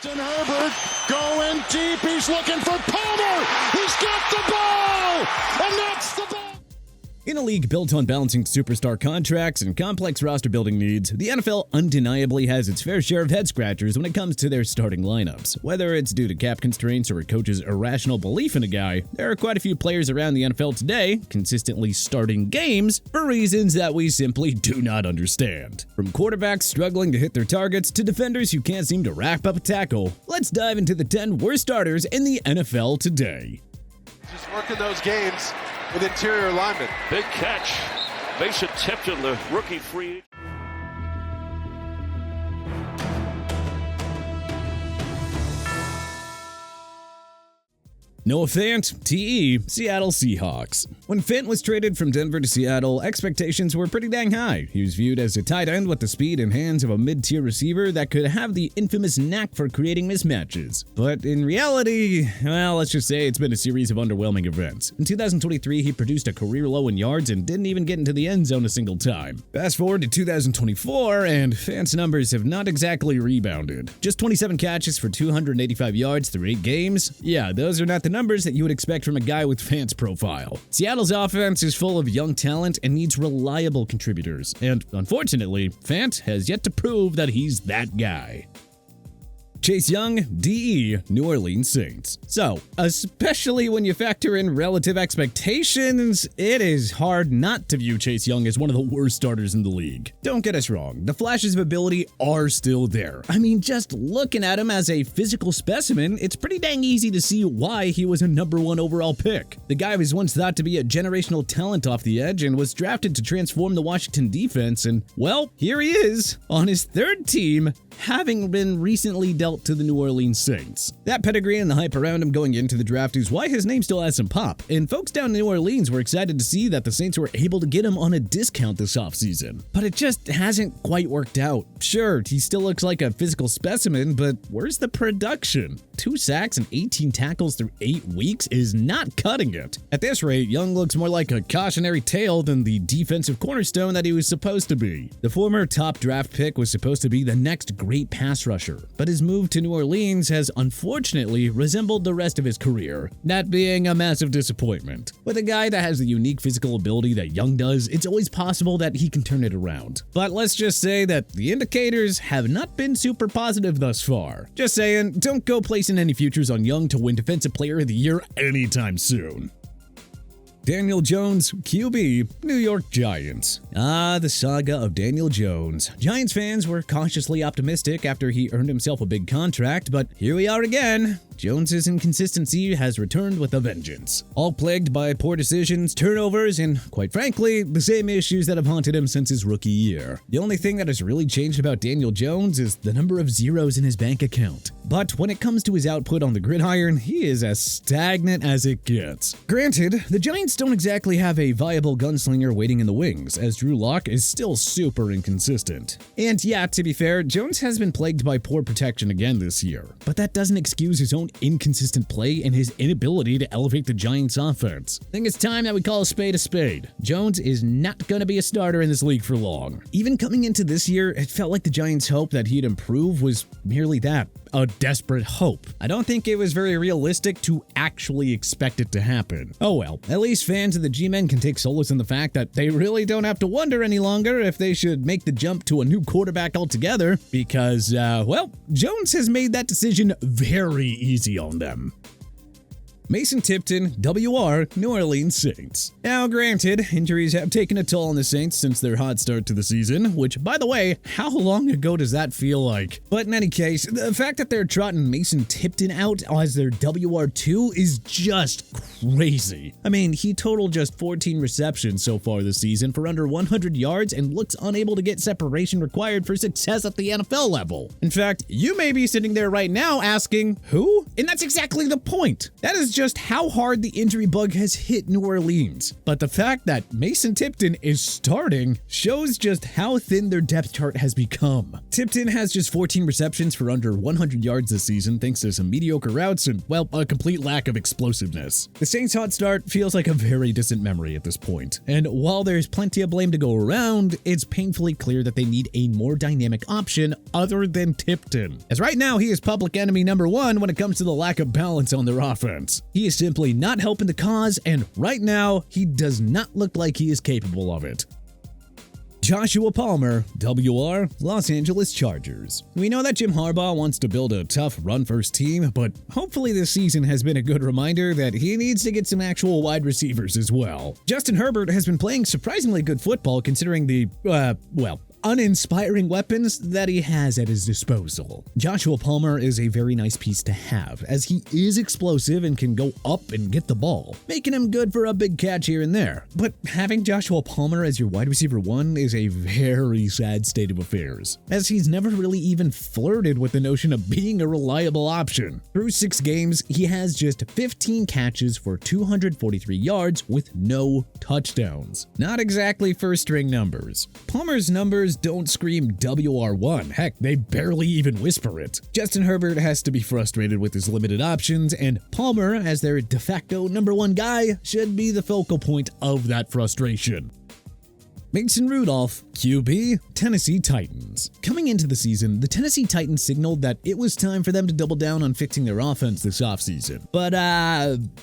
Justin Herbert going deep. He's looking for Palmer. He's got the ball, and that's the ball. In a league built on balancing superstar contracts and complex roster building needs, the NFL undeniably has its fair share of head-scratchers when it comes to their starting lineups. Whether it's due to cap constraints or a coach's irrational belief in a guy, there are quite a few players around the NFL today consistently starting games for reasons that we simply do not understand. From quarterbacks struggling to hit their targets to defenders who can't seem to wrap up a tackle, let's dive into the 10 worst starters in the NFL today. Just working those games with interior linemen. Big catch. Mason Tipton, the rookie free. Noah Fant, TE, Seattle Seahawks. When Fant was traded from Denver to Seattle, expectations were pretty dang high. He was viewed as a tight end with the speed and hands of a mid-tier receiver that could have the infamous knack for creating mismatches. But in reality, well, let's just say it's been a series of underwhelming events. In 2023, he produced a career low in yards and didn't even get into the end zone a single time. Fast forward to 2024, and Fant's numbers have not exactly rebounded. Just 27 catches for 285 yards through 8 games. Yeah, those are not the numbers that you would expect from a guy with Fant's profile. Seattle's offense is full of young talent and needs reliable contributors, and unfortunately, Fant has yet to prove that he's that guy. Chase Young, DE, New Orleans Saints. So, especially when you factor in relative expectations, it is hard not to view Chase Young as one of the worst starters in the league. Don't get us wrong, the flashes of ability are still there. I mean, just looking at him as a physical specimen, it's pretty dang easy to see why he was a #1 overall pick. The guy was once thought to be a generational talent off the edge and was drafted to transform the Washington defense, and, well, here he is, on his 3rd team, having been recently dealt to the New Orleans Saints. That pedigree and the hype around him going into the draft is why his name still has some pop, and folks down in New Orleans were excited to see that the Saints were able to get him on a discount this offseason. But it just hasn't quite worked out. Sure, he still looks like a physical specimen, but where's the production? 2 sacks and 18 tackles through 8 weeks is not cutting it. At this rate, Young looks more like a cautionary tale than the defensive cornerstone that he was supposed to be. The former top draft pick was supposed to be the next great pass rusher, but his move to New Orleans has unfortunately resembled the rest of his career, that being a massive disappointment. With a guy that has the unique physical ability that Young does, it's always possible that he can turn it around. But let's just say that the indicators have not been super positive thus far. Just saying, don't go placing any futures on Young to win Defensive Player of the Year anytime soon. Daniel Jones, QB, New York Giants. The saga of Daniel Jones. Giants fans were cautiously optimistic after he earned himself a big contract, but here we are again. Jones's inconsistency has returned with a vengeance. All plagued by poor decisions, turnovers, and, quite frankly, the same issues that have haunted him since his rookie year. The only thing that has really changed about Daniel Jones is the number of zeros in his bank account. But when it comes to his output on the gridiron, he is as stagnant as it gets. Granted, the Giants don't exactly have a viable gunslinger waiting in the wings, as Drew Lock is still super inconsistent. And yeah, to be fair, Jones has been plagued by poor protection again this year, but that doesn't excuse his own inconsistent play and his inability to elevate the Giants' offense. I think it's time that we call a spade a spade. Jones is not going to be a starter in this league for long. Even coming into this year, it felt like the Giants' hope that he'd improve was merely that, a desperate hope. I don't think it was very realistic to actually expect it to happen. Oh well, at least fans of the G-Men can take solace in the fact that they really don't have to wonder any longer if they should make the jump to a new quarterback altogether, because, well, Jones has made that decision very easy on them. Mason Tipton, WR, New Orleans Saints. Now granted, injuries have taken a toll on the Saints since their hot start to the season, which, by the way, how long ago does that feel like? But in any case, the fact that they're trotting Mason Tipton out as their WR2 is just crazy. I mean, he totaled just 14 receptions so far this season for under 100 yards and looks unable to get separation required for success at the NFL level. In fact, you may be sitting there right now asking, who? And that's exactly the point. That is just how hard the injury bug has hit New Orleans. But the fact that Mason Tipton is starting shows just how thin their depth chart has become. Tipton has just 14 receptions for under 100 yards this season thanks to some mediocre routes and, well, a complete lack of explosiveness. The Saints' hot start feels like a very distant memory at this point, and while there's plenty of blame to go around, it's painfully clear that they need a more dynamic option other than Tipton. As right now, he is public enemy number one when it comes to the lack of balance on their offense. He is simply not helping the cause, and right now, he does not look like he is capable of it. Joshua Palmer, WR, Los Angeles Chargers. We know that Jim Harbaugh wants to build a tough run-first team, but hopefully this season has been a good reminder that he needs to get some actual wide receivers as well. Justin Herbert has been playing surprisingly good football considering the, uninspiring weapons that he has at his disposal. Joshua Palmer is a very nice piece to have, as he is explosive and can go up and get the ball, making him good for a big catch here and there. But having Joshua Palmer as your wide receiver one is a very sad state of affairs, as he's never really even flirted with the notion of being a reliable option. Through 6 games, he has just 15 catches for 243 yards with no touchdowns. Not exactly first-string numbers. Palmer's numbers don't scream WR1. Heck, they barely even whisper it. Justin Herbert has to be frustrated with his limited options, and Palmer, as their de facto number one guy, should be the focal point of that frustration. Mason Rudolph, QB, Tennessee Titans. Coming into the season, the Tennessee Titans signaled that it was time for them to double down on fixing their offense this offseason. But,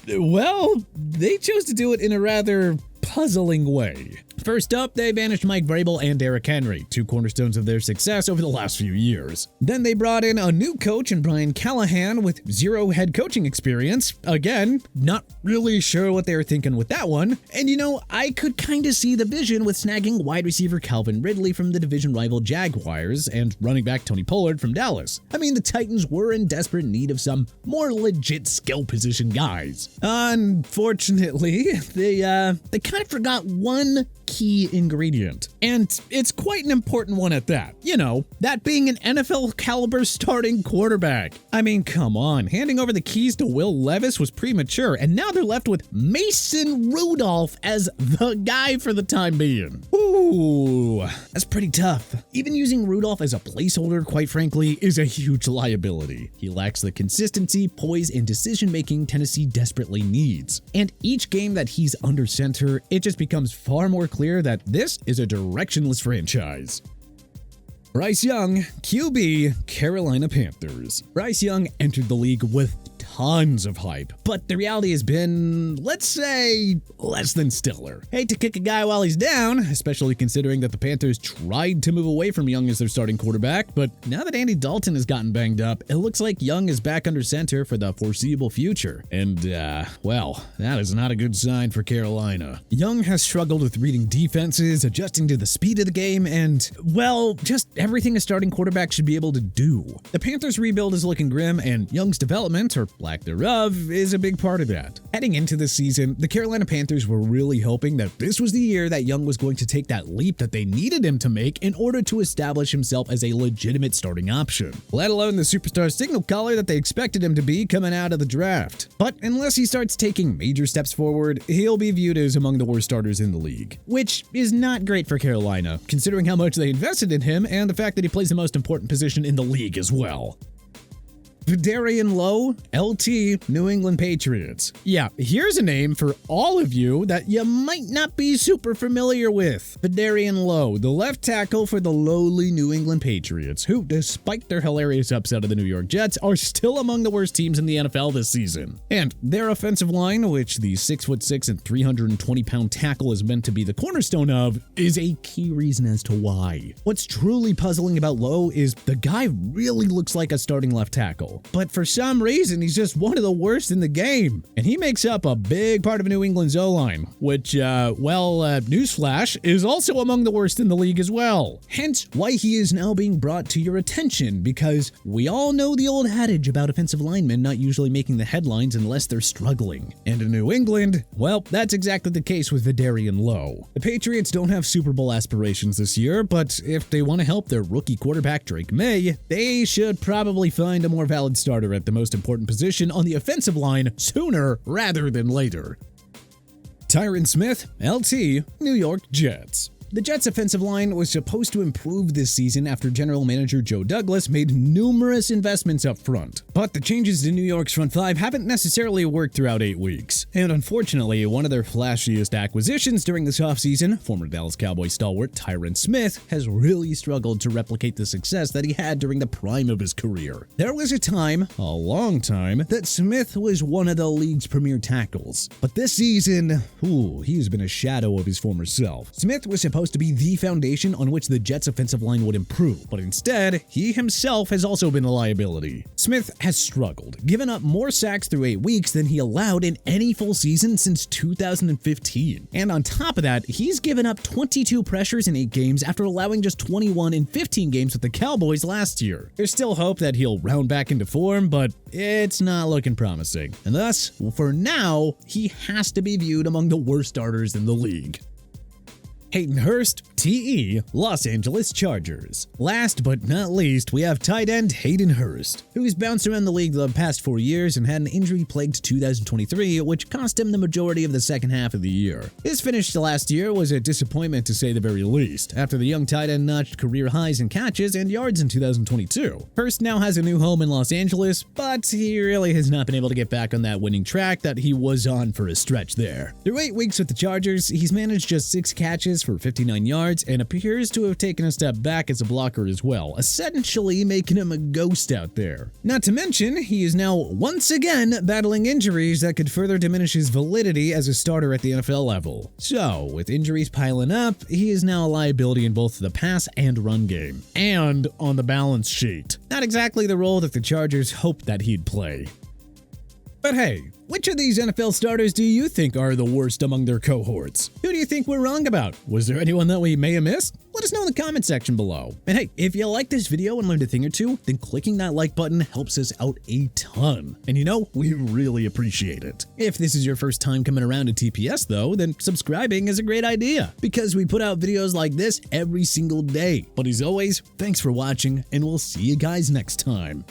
they chose to do it in a rather puzzling way. First up, they banished Mike Vrabel and Derrick Henry, 2 cornerstones of their success over the last few years. Then they brought in a new coach in Brian Callahan with 0 head coaching experience. Again, not really sure what they were thinking with that one. And I could kind of see the vision with snagging wide receiver Calvin Ridley from the division rival Jaguars and running back Tony Pollard from Dallas. I mean, the Titans were in desperate need of some more legit skill position guys. Unfortunately, they kind of forgot one key ingredient. And it's quite an important one at that. That being an NFL caliber starting quarterback. I mean, come on, handing over the keys to Will Levis was premature, and now they're left with Mason Rudolph as the guy for the time being. Ooh, that's pretty tough. Even using Rudolph as a placeholder, quite frankly, is a huge liability. He lacks the consistency, poise, and decision-making Tennessee desperately needs. And each game that he's under center, it just becomes far more clear that this is a directionless franchise. Bryce Young, QB, Carolina Panthers. Bryce Young entered the league with tons of hype, but the reality has been, let's say, less than stellar. Hate to kick a guy while he's down, especially considering that the Panthers tried to move away from Young as their starting quarterback, but now that Andy Dalton has gotten banged up, it looks like Young is back under center for the foreseeable future. And, that is not a good sign for Carolina. Young has struggled with reading defenses, adjusting to the speed of the game, and, just everything a starting quarterback should be able to do. The Panthers' rebuild is looking grim, and Young's development, or lack thereof, is a big part of that. Heading into this season, the Carolina Panthers were really hoping that this was the year that Young was going to take that leap that they needed him to make in order to establish himself as a legitimate starting option, let alone the superstar signal caller that they expected him to be coming out of the draft. But unless he starts taking major steps forward, he'll be viewed as among the worst starters in the league, which is not great for Carolina, considering how much they invested in him and the fact that he plays the most important position in the league as well. Viian Low, LT, New England Patriots. Yeah, here's a name for all of you that you might not be super familiar with. Viian Low, the left tackle for the lowly New England Patriots, who, despite their hilarious upset of the New York Jets, are still among the worst teams in the NFL this season. And their offensive line, which the 6'6" and 320-pound tackle is meant to be the cornerstone of, is a key reason as to why. What's truly puzzling about Low is the guy really looks like a starting left tackle. But for some reason, he's just one of the worst in the game. And he makes up a big part of New England's O-line, which, newsflash, is also among the worst in the league as well. Hence why he is now being brought to your attention, because we all know the old adage about offensive linemen not usually making the headlines unless they're struggling. And in New England, that's exactly the case with Viian Low. The Patriots don't have Super Bowl aspirations this year, but if they want to help their rookie quarterback Drake May, they should probably find a more valuable valid starter at the most important position on the offensive line sooner rather than later. Tyron Smith, LT, New York Jets. The Jets' offensive line was supposed to improve this season after general manager Joe Douglas made numerous investments up front. But the changes to New York's front five haven't necessarily worked throughout 8 weeks. And unfortunately, one of their flashiest acquisitions during this offseason, former Dallas Cowboys stalwart Tyron Smith, has really struggled to replicate the success that he had during the prime of his career. There was a time, a long time, that Smith was one of the league's premier tackles. But this season, he's been a shadow of his former self. Smith was supposed to be the foundation on which the Jets' offensive line would improve, but instead, he himself has also been a liability. Smith has struggled, giving up more sacks through 8 weeks than he allowed in any full season since 2015. And on top of that, he's given up 22 pressures in 8 games after allowing just 21 in 15 games with the Cowboys last year. There's still hope that he'll round back into form, but it's not looking promising. And thus, for now, he has to be viewed among the worst starters in the league. Hayden Hurst, TE, Los Angeles Chargers. Last but not least, we have tight end Hayden Hurst, who's bounced around the league the past 4 years and had an injury-plagued 2023, which cost him the majority of the second half of the year. His finish last year was a disappointment to say the very least, after the young tight end notched career highs in catches and yards in 2022. Hurst now has a new home in Los Angeles, but he really has not been able to get back on that winning track that he was on for a stretch there. Through 8 weeks with the Chargers, he's managed just 6 catches for 59 yards and appears to have taken a step back as a blocker as well, essentially making him a ghost out there. Not to mention, he is now once again battling injuries that could further diminish his validity as a starter at the NFL level. So, with injuries piling up, he is now a liability in both the pass and run game, and on the balance sheet. Not exactly the role that the Chargers hoped that he'd play. But hey, which of these NFL starters do you think are the worst among their cohorts? Who do you think we're wrong about? Was there anyone that we may have missed? Let us know in the comment section below. And hey, if you like this video and learned a thing or two, then clicking that like button helps us out a ton. And you know, we really appreciate it. If this is your first time coming around to TPS though, then subscribing is a great idea, because we put out videos like this every single day. But as always, thanks for watching, and we'll see you guys next time.